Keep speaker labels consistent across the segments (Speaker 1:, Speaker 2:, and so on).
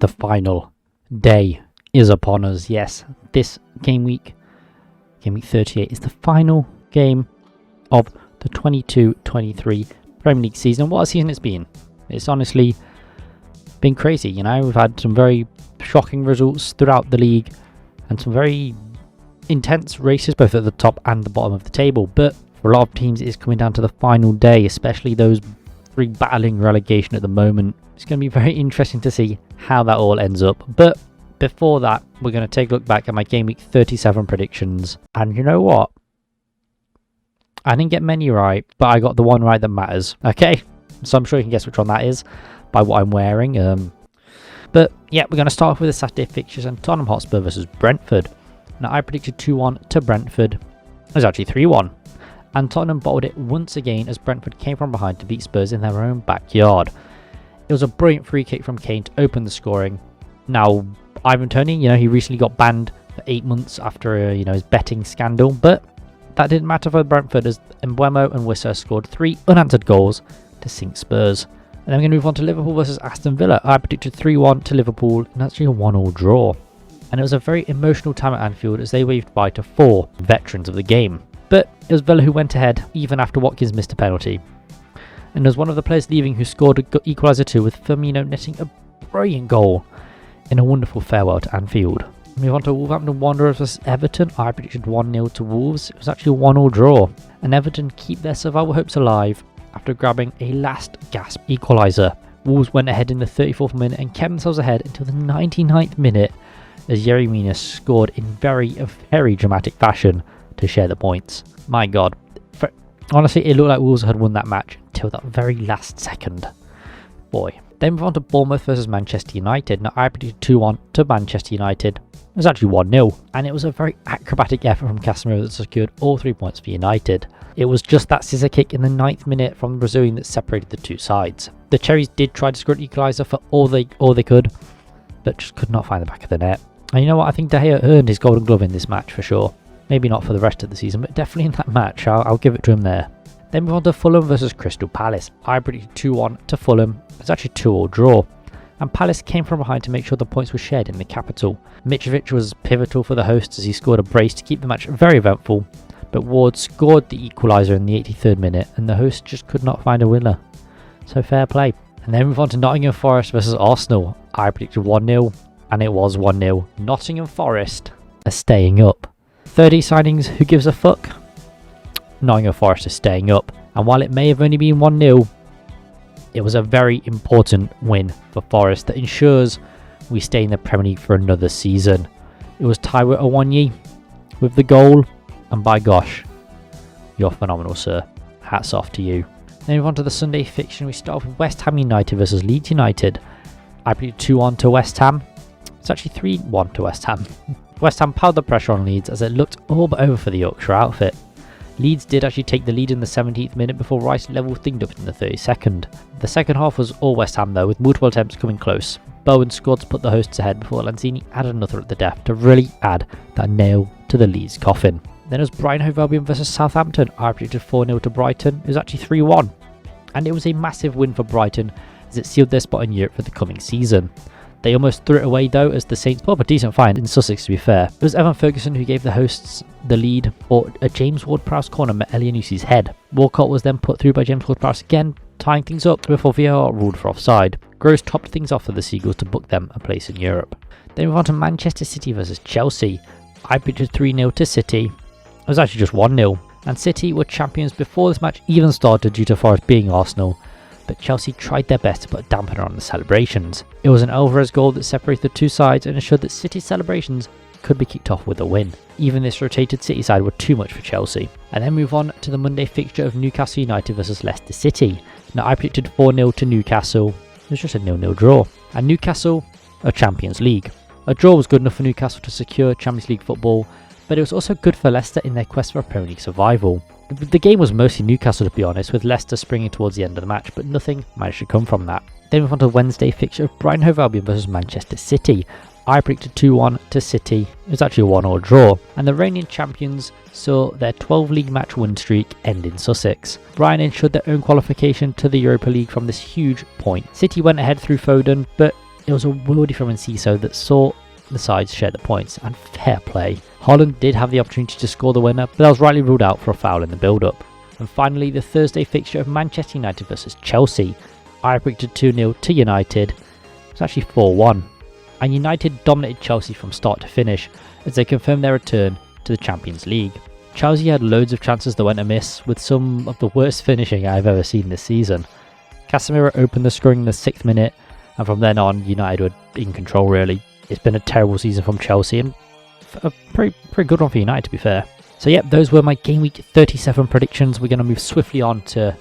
Speaker 1: the final day is upon us. Yes, this game week 38, is the final game of the 22-23 Premier League season. What a season it's been. It's honestly been crazy, you know. We've had some very shocking results throughout the league and some very intense races both at the top and the bottom of the table, but for a lot of teams it's coming down to the final day, especially those three battling relegation at the moment. It's going to be very interesting to see how that all ends up, but before that we're going to take a look back at my game week 37 predictions. And you know what, I didn't get many right, but I got the one right that matters. Okay, so I'm sure you can guess which one that is by what I'm wearing. But yeah, we're going to start off with the Saturday fixtures and Tottenham Hotspur versus Brentford. Now I predicted 2-1 to Brentford. It was actually 3-1. And Tottenham bottled it once again as Brentford came from behind to beat Spurs in their own backyard. It was a brilliant free kick from Kane to open the scoring. Now, Ivan Toney, you know, he recently got banned for 8 months after, his betting scandal. But that didn't matter for Brentford as Mbeumo and Wissa scored 3 unanswered goals to sink Spurs. And then we're going to move on to Liverpool versus Aston Villa. I predicted 3-1 to Liverpool, and actually a 1-1 draw. And it was a very emotional time at Anfield as they waved bye to 4 veterans of the game. But it was Villa who went ahead even after Watkins missed a penalty. And it was one of the players leaving who scored an equaliser too, with Firmino netting a brilliant goal in a wonderful farewell to Anfield. Move on to Wolverhampton Wanderers vs Everton. I predicted 1-0 to Wolves. It was actually a 1-1 draw. And Everton keep their survival hopes alive after grabbing a last gasp equaliser. Wolves went ahead in the 34th minute and kept themselves ahead until the 99th minute as Yerry Mina scored in very dramatic fashion to share the points. My god, honestly it looked like Wolves had won that match until that very last second. Boy. Then move on to Bournemouth versus Manchester United. Now I predicted 2-1 to Manchester United. It was actually 1-0, and it was a very acrobatic effort from Casemiro that secured all 3 points for United. It was just that scissor kick in the 9th minute from the Brazilian that separated the two sides. The Cherries did try to score an equaliser for all they could, but just could not find the back of the net. And you know what, I think De Gea earned his golden glove in this match for sure. Maybe not for the rest of the season, but definitely in that match. I'll give it to him there. Then move on to Fulham versus Crystal Palace. I predicted 2-1 to Fulham. It's actually a 2-2 draw. And Palace came from behind to make sure the points were shared in the capital. Mitrovic was pivotal for the hosts as he scored a brace to keep the match very eventful. But Ward scored the equaliser in the 83rd minute and the hosts just could not find a winner. So fair play. And then move on to Nottingham Forest versus Arsenal. I predicted 1-0 and it was 1-0. Nottingham Forest are staying up. 30 signings, who gives a fuck? Nottingham Forest is staying up. And while it may have only been 1-0, it was a very important win for Forest that ensures we stay in the Premier League for another season. It was Taiwo Awoniyi with the goal, and by gosh, you're phenomenal, sir. Hats off to you. Then we move on to the Sunday fixture. We start off with West Ham United versus Leeds United. I predicted 2-1 to West Ham. It's actually 3-1 to West Ham. West Ham piled the pressure on Leeds as it looked all but over for the Yorkshire outfit. Leeds did actually take the lead in the 17th minute before Rice levelled things up in the 32nd. The second half was all West Ham though, with multiple attempts coming close. Bowen scored to put the hosts ahead before Lanzini added another at the death to really add that nail to the Leeds coffin. Then it was Brighton Hove Albion versus Southampton. I predicted 4-0 to Brighton. It was actually 3-1. And it was a massive win for Brighton as it sealed their spot in Europe for the coming season. They almost threw it away though as the Saints put up a decent fight in Sussex to be fair. It was Evan Ferguson who gave the hosts the lead for a James Ward-Prowse corner met Elianusi's head. Walcott was then put through by James Ward-Prowse again, tying things up before VAR ruled for offside. Gross topped things off for the Seagulls to book them a place in Europe. Then we move on to Manchester City versus Chelsea. I predicted 3-0 to City. It was actually just 1-0. And City were champions before this match even started due to Forest being Arsenal. But Chelsea tried their best to put a dampener on the celebrations. It was an Alvarez goal that separated the two sides and ensured that City's celebrations could be kicked off with a win. Even this rotated City side were too much for Chelsea. And then move on to the Monday fixture of Newcastle United versus Leicester City. Now I predicted 4-0 to Newcastle. It was just a 0-0 draw. And Newcastle are Champions League. A draw was good enough for Newcastle to secure Champions League football, but it was also good for Leicester in their quest for Premier League survival. The game was mostly Newcastle to be honest, with Leicester springing towards the end of the match, but nothing managed to come from that. Then we move on to the Wednesday fixture of Brighton Hove Albion versus Manchester City. I predicted 2-1 to City. It was actually a 1-1 draw, and the reigning champions saw their 12 league match win streak end in Sussex. Brighton ensured their own qualification to the Europa League from this huge point. City went ahead through Foden, but it was a worldie from Enciso that saw the sides share the points, and fair play. Holland did have the opportunity to score the winner, but that was rightly ruled out for a foul in the build-up. And finally, the Thursday fixture of Manchester United versus Chelsea. I predicted 2-0 to United. It was actually 4-1. And United dominated Chelsea from start to finish as they confirmed their return to the Champions League. Chelsea had loads of chances that went amiss, with some of the worst finishing I've ever seen this season. Casemiro opened the scoring in the 6th minute, and from then on, United were in control really. It's been a terrible season from Chelsea, and a pretty good one for United, to be fair. So yeah, those were my Game Week 37 predictions. We're going to move swiftly on to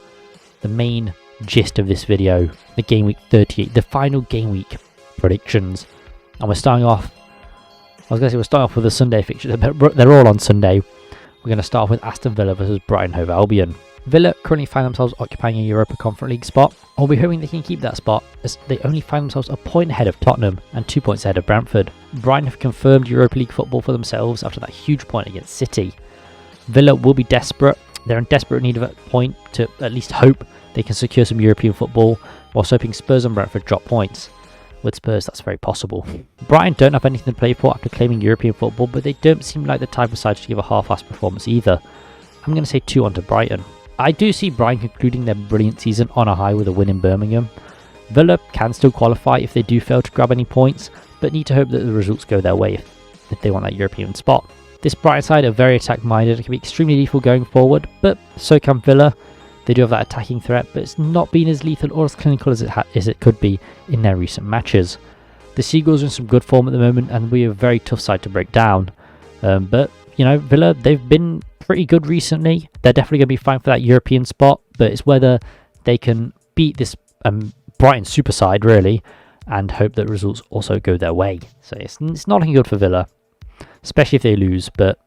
Speaker 1: the main gist of this video, the Game Week 38, the final Game Week predictions. And we're starting off, we're starting off with the Sunday fixtures, but they're all on Sunday. We're going to start off with Aston Villa versus Brighton Hove Albion. Villa currently find themselves occupying a Europa Conference League spot. I'll be hoping they can keep that spot, as they only find themselves a point ahead of Tottenham and 2 points ahead of Brentford. Brighton have confirmed Europa League football for themselves after that huge point against City. Villa will be desperate. They're in desperate need of a point to at least hope they can secure some European football, whilst hoping Spurs and Brentford drop points. With Spurs, that's very possible. Brighton don't have anything to play for after claiming European football, but they don't seem like the type of side to give a half-assed performance either. I'm going to say 2-1 to Brighton. I do see Brighton concluding their brilliant season on a high with a win in Birmingham. Villa can still qualify if they do fail to grab any points, but need to hope that the results go their way if they want that European spot. This Brighton side are very attack-minded and can be extremely lethal going forward, but so can Villa. They do have that attacking threat, but it's not been as lethal or as clinical as it could be in their recent matches. The Seagulls are in some good form at the moment, and we are a very tough side to break down. But, you know, Villa, they've been pretty good recently. They're definitely going to be fighting for that European spot, but it's whether they can beat this Brighton super side, really, and hope that results also go their way. So it's not looking good for Villa, especially if they lose, but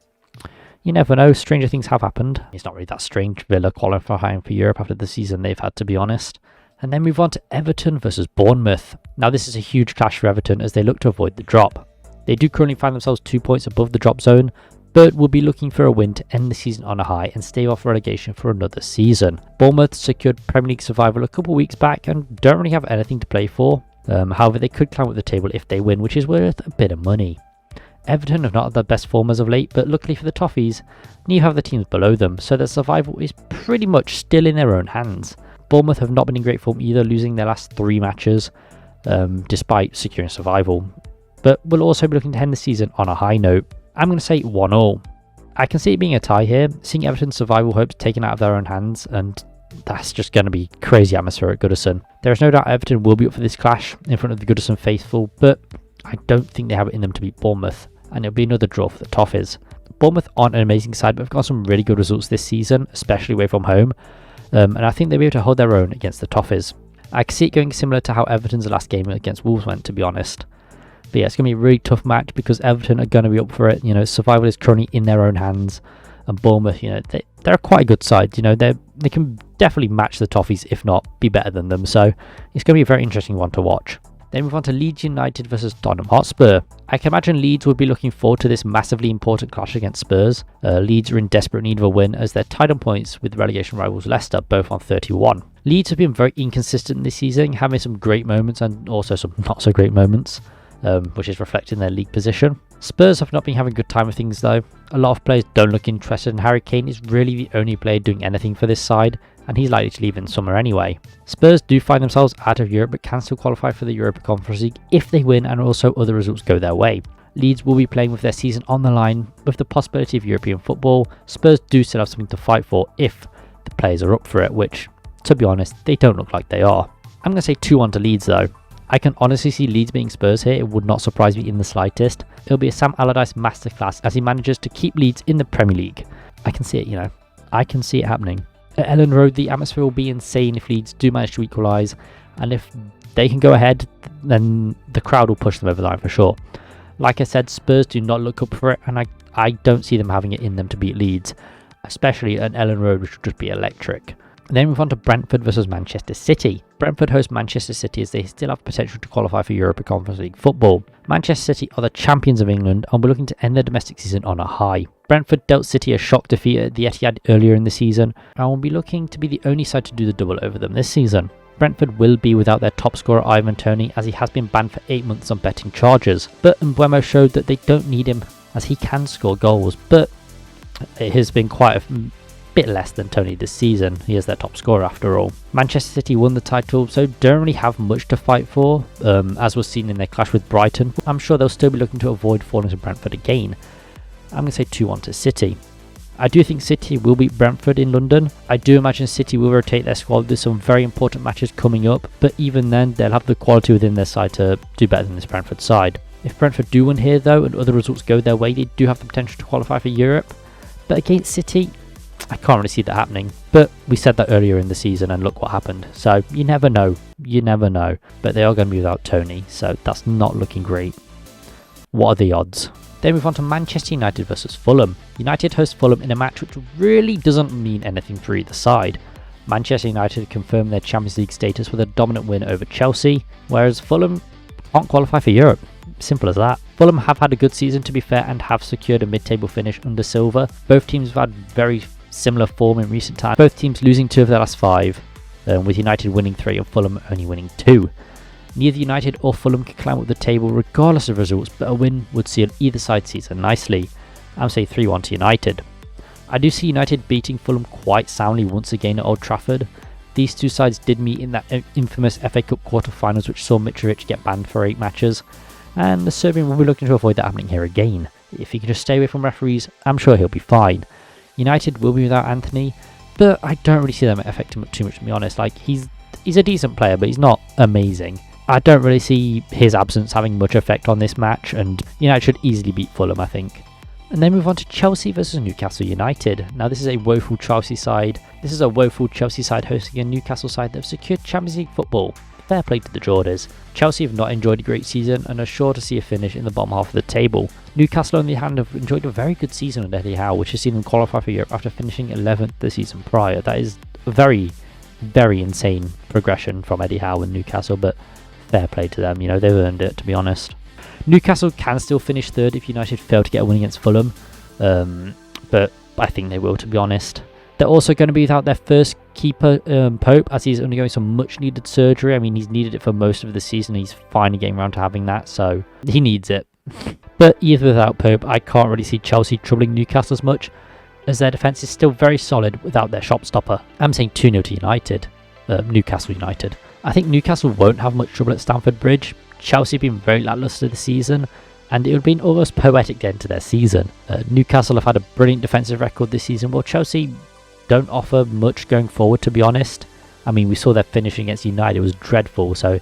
Speaker 1: you never know, stranger things have happened. It's not really that strange, Villa qualifying for Europe after the season they've had, to be honest. And then move on to Everton versus Bournemouth. Now this is a huge clash for Everton as they look to avoid the drop. They do currently find themselves 2 points above the drop zone, but will be looking for a win to end the season on a high and stave off relegation for another season. Bournemouth secured Premier League survival a couple of weeks back and don't really have anything to play for. However, they could climb up the table if they win, which is worth a bit of money. Everton have not had the best form as of late, but luckily for the Toffees, neither have the teams below them, so their survival is pretty much still in their own hands. Bournemouth have not been in great form either, losing their last 3 matches, despite securing survival, but will also be looking to end the season on a high note. I'm going to say 1-1. I can see it being a tie here, seeing Everton's survival hopes taken out of their own hands, and that's just going to be crazy atmosphere at Goodison. There is no doubt Everton will be up for this clash in front of the Goodison faithful, but I don't think they have it in them to beat Bournemouth, and it'll be another draw for the Toffees. Bournemouth aren't an amazing side, but have got some really good results this season, especially away from home, and I think they'll be able to hold their own against the Toffees. I can see it going similar to how Everton's last game against Wolves went, to be honest. But yeah, it's going to be a really tough match because Everton are going to be up for it. You know, survival is currently in their own hands, and Bournemouth, you know, they're quite a good side. You know, they can definitely match the Toffees, if not be better than them. So it's going to be a very interesting one to watch. Then move on to Leeds United versus Tottenham Hotspur. I can imagine Leeds would be looking forward to this massively important clash against Spurs. Leeds are in desperate need of a win as they're tied on points with relegation rivals Leicester, both on 31. Leeds have been very inconsistent this season, having some great moments and also some not so great moments, which is reflected in their league position. Spurs have not been having a good time with things though. A lot of players don't look interested, and Harry Kane is really the only player doing anything for this side, and he's likely to leave in summer anyway. Spurs do find themselves out of Europe but can still qualify for the Europa Conference League if they win and also other results go their way. Leeds will be playing with their season on the line with the possibility of European football. Spurs do still have something to fight for if the players are up for it, which, to be honest, they don't look like they are. I'm going to say 2-1 to Leeds though. I can honestly see Leeds being Spurs here. It would not surprise me in the slightest. It'll be a Sam Allardyce masterclass as he manages to keep Leeds in the Premier League. I can see it, you know. I can see it happening. At Ellen Road, the atmosphere will be insane if Leeds do manage to equalise, and if they can go ahead, then the crowd will push them over the line for sure. Like I said, Spurs do not look up for it, and I don't see them having it in them to beat Leeds, especially at Ellen Road, which would just be electric. Then move on to Brentford versus Manchester City. Brentford host Manchester City as they still have potential to qualify for Europa Conference League football. Manchester City are the champions of England and were looking to end their domestic season on a high. Brentford dealt City a shock defeat at the Etihad earlier in the season and will be looking to be the only side to do the double over them this season. Brentford will be without their top scorer Ivan Toney, as he has been banned for 8 months on betting charges. But Mbeumo showed that they don't need him, as he can score goals, but it has been quite a bit less than Toney this season. He is their top scorer after all. Manchester City won the title, so don't really have much to fight for, as was seen in their clash with Brighton. I'm sure they'll still be looking to avoid falling to Brentford again. I'm going to say 2-1 to City. I do think City will beat Brentford in London. I do imagine City will rotate their squad. There's some very important matches coming up, but even then they'll have the quality within their side to do better than this Brentford side. If Brentford do win here though and other results go their way, they do have the potential to qualify for Europe. But against City, I can't really see that happening. But we said that earlier in the season and look what happened. So you never know. You never know. But they are going to be without Toney, so that's not looking great. What are the odds? Then we move on to Manchester United versus Fulham. United host Fulham in a match which really doesn't mean anything for either side. Manchester United confirmed their Champions League status with a dominant win over Chelsea, whereas Fulham can't qualify for Europe. Simple as that. Fulham have had a good season, to be fair, and have secured a mid-table finish under Silva. Both teams have had very similar form in recent times. Both teams losing 2 of their last 5, with United winning 3 and Fulham only winning 2. Neither United or Fulham can climb up the table regardless of results, but a win would seal either side's season nicely. I'm saying 3-1 to United. I do see United beating Fulham quite soundly once again at Old Trafford. These two sides did meet in that infamous FA Cup quarter-finals, which saw Mitrovic get banned for 8 matches, and the Serbian will be looking to avoid that happening here again. If he can just stay away from referees, I'm sure he'll be fine. United will be without Anthony, but I don't really see them affecting him too much, to be honest. Like, he's a decent player, but he's not amazing. I don't really see his absence having much effect on this match, and United should easily beat Fulham, I think. And then move on to Chelsea versus Newcastle United. Now this is a woeful Chelsea side. This is a woeful Chelsea side hosting a Newcastle side that have secured Champions League football. Fair play to the Geordies. Chelsea have not enjoyed a great season and are sure to see a finish in the bottom half of the table. Newcastle on the hand have enjoyed a very good season under Eddie Howe, which has seen them qualify for Europe after finishing 11th the season prior. That is a very, very insane progression from Eddie Howe and Newcastle, but fair play to them, you know, they've earned it, to be honest. Newcastle can still finish 3rd if United fail to get a win against Fulham, but I think they will, to be honest. They're also going to be without their first keeper, Pope, as he's undergoing some much needed surgery. I mean, he's needed it for most of the season. He's finally getting around to having that, so he needs it. But even without Pope, I can't really see Chelsea troubling Newcastle as much, as their defence is still very solid without their shop stopper. I'm saying 2-0 to United, Newcastle United. I think Newcastle won't have much trouble at Stamford Bridge. Chelsea have been very lacklustre this season, and it would be an almost poetic end to their season. Newcastle have had a brilliant defensive record this season, while Chelsea don't offer much going forward, to be honest. I mean, we saw their finish against United, it was dreadful, so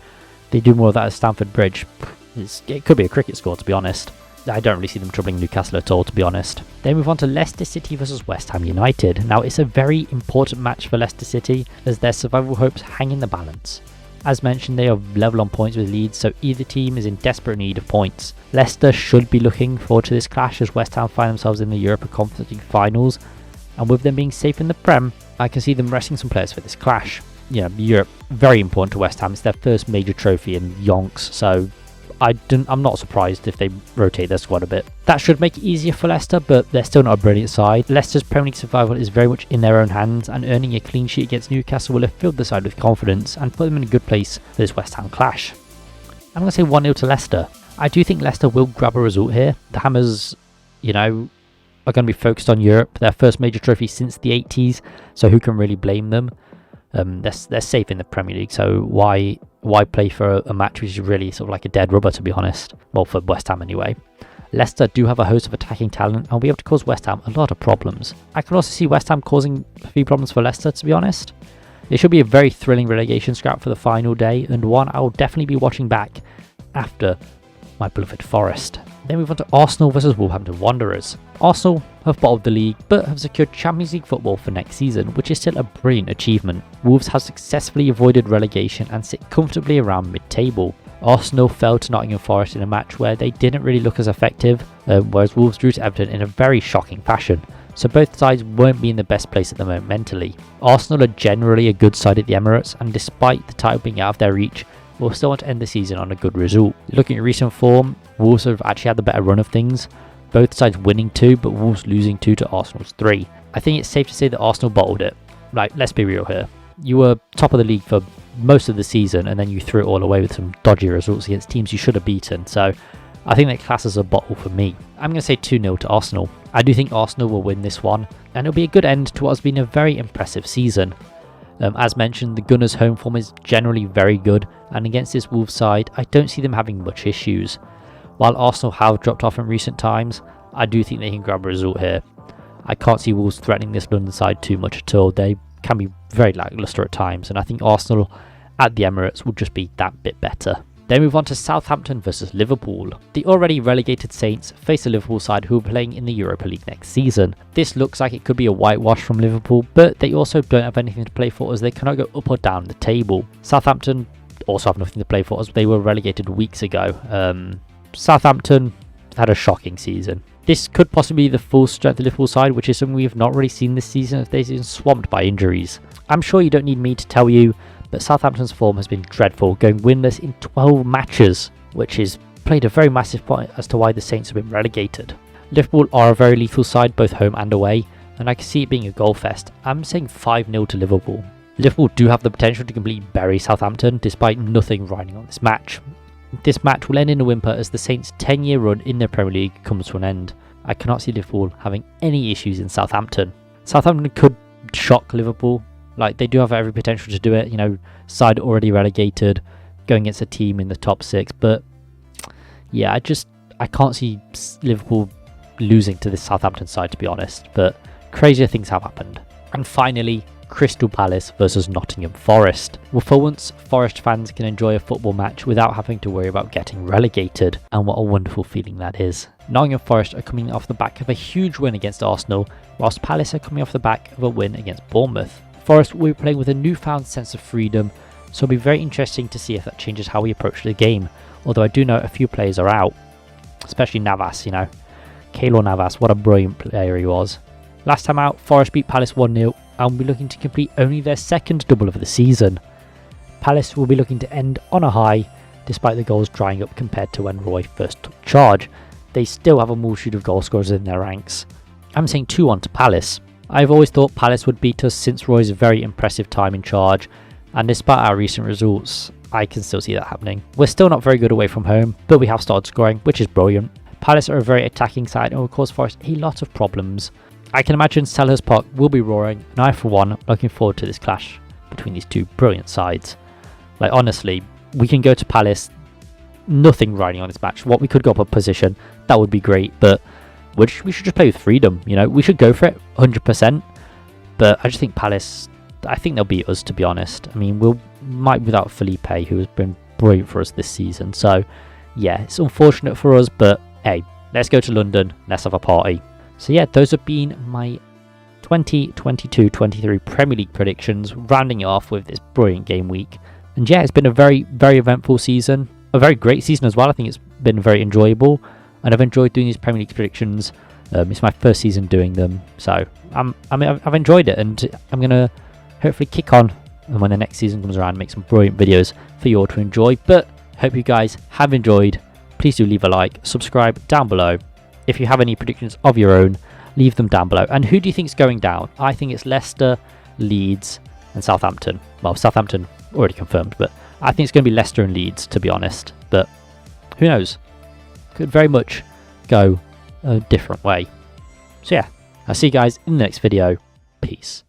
Speaker 1: they do more of that at Stamford Bridge. It could be a cricket score, to be honest. I don't really see them troubling Newcastle at all, to be honest. Then move on to Leicester City versus West Ham United. Now, it's a very important match for Leicester City, as their survival hopes hang in the balance. As mentioned, they are level on points with Leeds, so either team is in desperate need of points. Leicester should be looking forward to this clash, as West Ham find themselves in the Europa Conference League finals, and with them being safe in the Prem, I can see them resting some players for this clash. You know, Europe, very important to West Ham. It's their first major trophy in yonks, so I'm not surprised if they rotate their squad a bit. That should make it easier for Leicester, but they're still not a brilliant side. Leicester's Premier League survival is very much in their own hands, and earning a clean sheet against Newcastle will have filled the side with confidence and put them in a good place for this West Ham clash. I'm going to say 1-0 to Leicester. I do think Leicester will grab a result here. The Hammers, you know, are going to be focused on Europe, their first major trophy since the 80s, so who can really blame them? They're safe in the Premier League, so why play for a match which is really sort of like a dead rubber, to be honest? Well, for West Ham anyway. Leicester do have a host of attacking talent and will be able to cause West Ham a lot of problems. I can also see West Ham causing a few problems for Leicester, to be honest. It should be a very thrilling relegation scrap for the final day, and one I will definitely be watching back after my beloved Forest. Then we move on to Arsenal versus Wolverhampton Wanderers. Arsenal have bottled the league, but have secured Champions League football for next season, which is still a brilliant achievement. Wolves have successfully avoided relegation and sit comfortably around mid-table. Arsenal fell to Nottingham Forest in a match where they didn't really look as effective, whereas Wolves drew to Everton in a very shocking fashion. So both sides won't be in the best place at the moment mentally. Arsenal are generally a good side at the Emirates, and despite the title being out of their reach, will still want to end the season on a good result. Looking at recent form, Wolves have actually had the better run of things, both sides winning 2 but Wolves losing 2 to Arsenal's 3. I think it's safe to say that Arsenal bottled it. Like, let's be real here. You were top of the league for most of the season, and then you threw it all away with some dodgy results against teams you should have beaten. So I think that classes a bottle for me. I'm going to say 2-0 to Arsenal. I do think Arsenal will win this one, and it'll be a good end to what has been a very impressive season. As mentioned, the Gunners' home form is generally very good, and against this Wolves side, I don't see them having much issues. While Arsenal have dropped off in recent times, I do think they can grab a result here. I can't see Wolves threatening this London side too much at all. They can be very lacklustre at times, and I think Arsenal at the Emirates will just be that bit better. Then move on to Southampton versus Liverpool. The already relegated Saints face a Liverpool side who are playing in the Europa League next season. This looks like it could be a whitewash from Liverpool, but they also don't have anything to play for as they cannot go up or down the table. Southampton also have nothing to play for as they were relegated weeks ago. Southampton had a shocking season. This could possibly be the full strength of the Liverpool side, which is something we've not really seen this season as they've been swamped by injuries. I'm sure you don't need me to tell you, but Southampton's form has been dreadful, going winless in 12 matches, which has played a very massive part as to why the Saints have been relegated. Liverpool are a very lethal side, both home and away, and I can see it being a goal fest. I'm saying 5-0 to Liverpool. Liverpool do have the potential to completely bury Southampton, despite nothing riding on this match. This match will end in a whimper as the Saints' 10-year run in the Premier League comes to an end. I cannot see Liverpool having any issues in Southampton. Southampton could shock Liverpool. Like, they do have every potential to do it, you know, side already relegated, going against a team in the top 6, but yeah, I can't see Liverpool losing to this Southampton side, to be honest, but crazier things have happened. And finally, Crystal Palace versus Nottingham Forest. Well, for once, Forest fans can enjoy a football match without having to worry about getting relegated, and what a wonderful feeling that is. Nottingham Forest are coming off the back of a huge win against Arsenal, whilst Palace are coming off the back of a win against Bournemouth. Forest will be playing with a newfound sense of freedom, so it'll be very interesting to see if that changes how we approach the game, although I do know a few players are out, especially Navas, you know. Keylor Navas, what a brilliant player he was. Last time out, Forest beat Palace 1-0 and will be looking to complete only their second double of the season. Palace will be looking to end on a high, despite the goals drying up compared to when Roy first took charge. They still have a multitude of goal scorers in their ranks. I'm saying 2-1 to Palace. I've always thought Palace would beat us since Roy's very impressive time in charge, and despite our recent results, I can still see that happening. We're still not very good away from home, but we have started scoring, which is brilliant. Palace are a very attacking side and will cause Forest a lot of problems. I can imagine Selhurst Park will be roaring, and I for one am looking forward to this clash between these two brilliant sides. Like, honestly, we can go to Palace, nothing riding on this match. What we could go up a position, that would be great, but we should just play with freedom, you know. We should go for it 100%, but I just think Palace, I think they'll beat us, to be honest. I mean, might without Felipe, who has been brilliant for us this season. So yeah, it's unfortunate for us, but hey, let's go to London, let's have a party. So yeah, those have been my 2022-23 Premier League predictions, rounding it off with this brilliant game week. And yeah, it's been a very, very eventful season, a very great season as well. I think it's been very enjoyable, and I've enjoyed doing these Premier League predictions. It's my first season doing them, so I've enjoyed it, and I'm gonna hopefully kick on, and when the next season comes around, make some brilliant videos for you all to enjoy. But hope you guys have enjoyed. Please do leave a like, subscribe down below. If you have any predictions of your own, leave them down below. And who do you think is going down? I think it's Leicester, Leeds, and Southampton. Well, Southampton already confirmed, but I think it's going to be Leicester and Leeds, to be honest. But who knows? Could very much go a different way. So yeah, I'll see you guys in the next video. Peace.